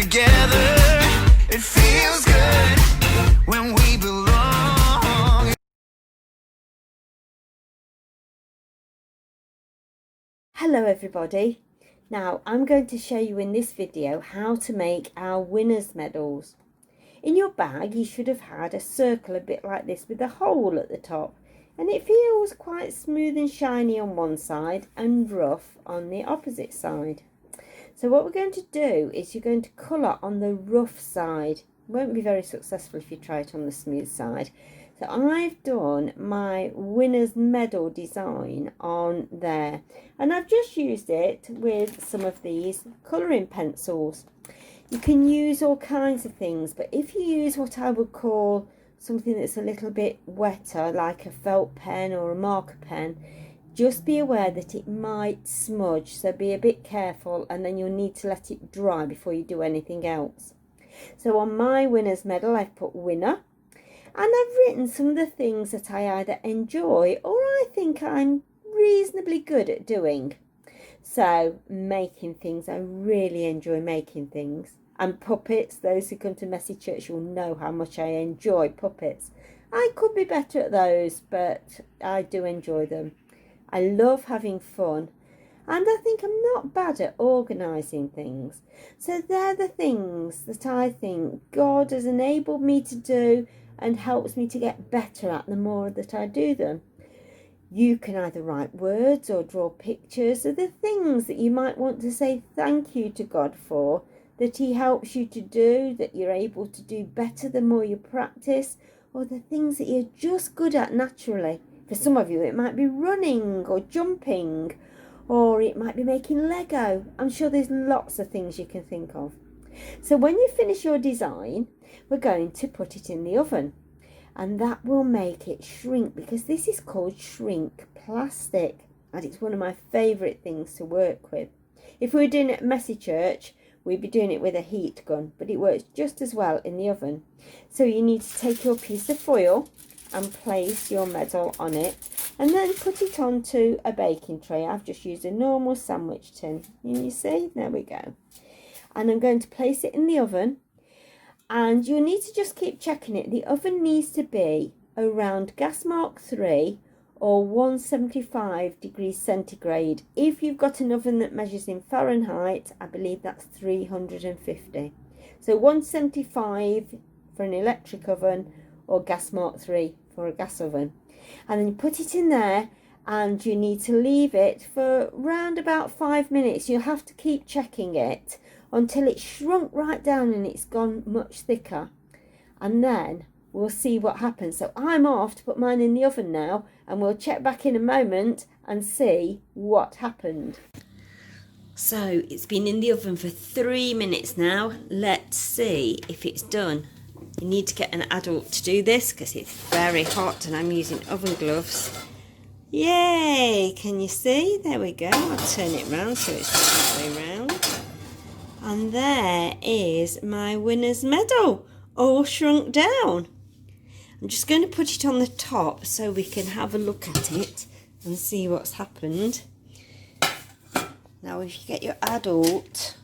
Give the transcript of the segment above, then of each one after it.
together. It feels good when we belong. Hello everybody. Now I'm going to show you in this video how to make our winners medals. In your bag you should have had a circle a bit like this with a hole at the top, and it feels quite smooth and shiny on one side and rough on the opposite side. So what we're going to do is you're going to colour on the rough side. It won't be very successful if you try it on the smooth side. So I've done my winner's medal design on there, and I've just used it with some of these colouring pencils. You can use all kinds of things, but if you use what I would call something that's a little bit wetter, like a felt pen or a marker pen, just be aware that it might smudge, so be a bit careful, and then you'll need to let it dry before you do anything else. So on my winner's medal I've put winner, and I've written some of the things that I either enjoy or I think I'm reasonably good at doing. So making things, I really enjoy making things. And puppets, those who come to Messy Church will know how much I enjoy puppets. I could be better at those, but I do enjoy them. I love having fun, and I think I'm not bad at organising things. So they're the things that I think God has enabled me to do and helps me to get better at the more that I do them. You can either write words or draw pictures of the things that you might want to say thank you to God for, that He helps you to do, that you're able to do better the more you practice, or the things that you're just good at naturally. For some of you it might be running or jumping, or it might be making Lego. I'm sure there's lots of things you can think of. So when you finish your design, we're going to put it in the oven, and that will make it shrink, because this is called shrink plastic, and it's one of my favourite things to work with. If we were doing it at Messy Church, we'd be doing it with a heat gun, but it works just as well in the oven. So you need to take your piece of foil and place your medal on it, and then put it onto a baking tray. I've just used a normal sandwich tin. You see, there we go. And I'm going to place it in the oven, and you'll need to just keep checking it. The oven needs to be around gas mark 3 or 175 degrees centigrade. If you've got an oven that measures in Fahrenheit, I believe that's 350. So 175 for an electric oven, or gas mark 3 for a gas oven. And then you put it in there, and you need to leave it for around about 5 minutes. You'll have to keep checking it until it's shrunk right down and it's gone much thicker, and then we'll see what happens. So I'm off to put mine in the oven now, and we'll check back in a moment and see what happened. So it's been in the oven for 3 minutes now. Let's see if it's done. You need to get an adult to do this because it's very hot, and I'm using oven gloves. Yay! Can you see? There we go. I'll turn it round so it's the other way round. And there is my winner's medal, all shrunk down. I'm just going to put it on the top so we can have a look at it and see what's happened. Now if you get your adult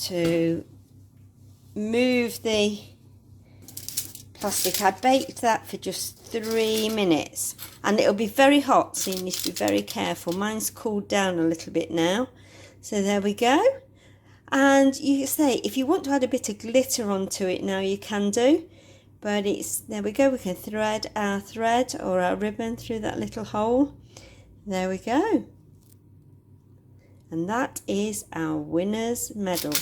to move the plastic, I baked that for just 3 minutes, and it'll be very hot, so you need to be very careful. Mine's cooled down a little bit now. So there we go. And you say if you want to add a bit of glitter onto it now, you can do, but it's, there we go. We can thread our thread or our ribbon through that little hole. There we go. And that is our winner's medal.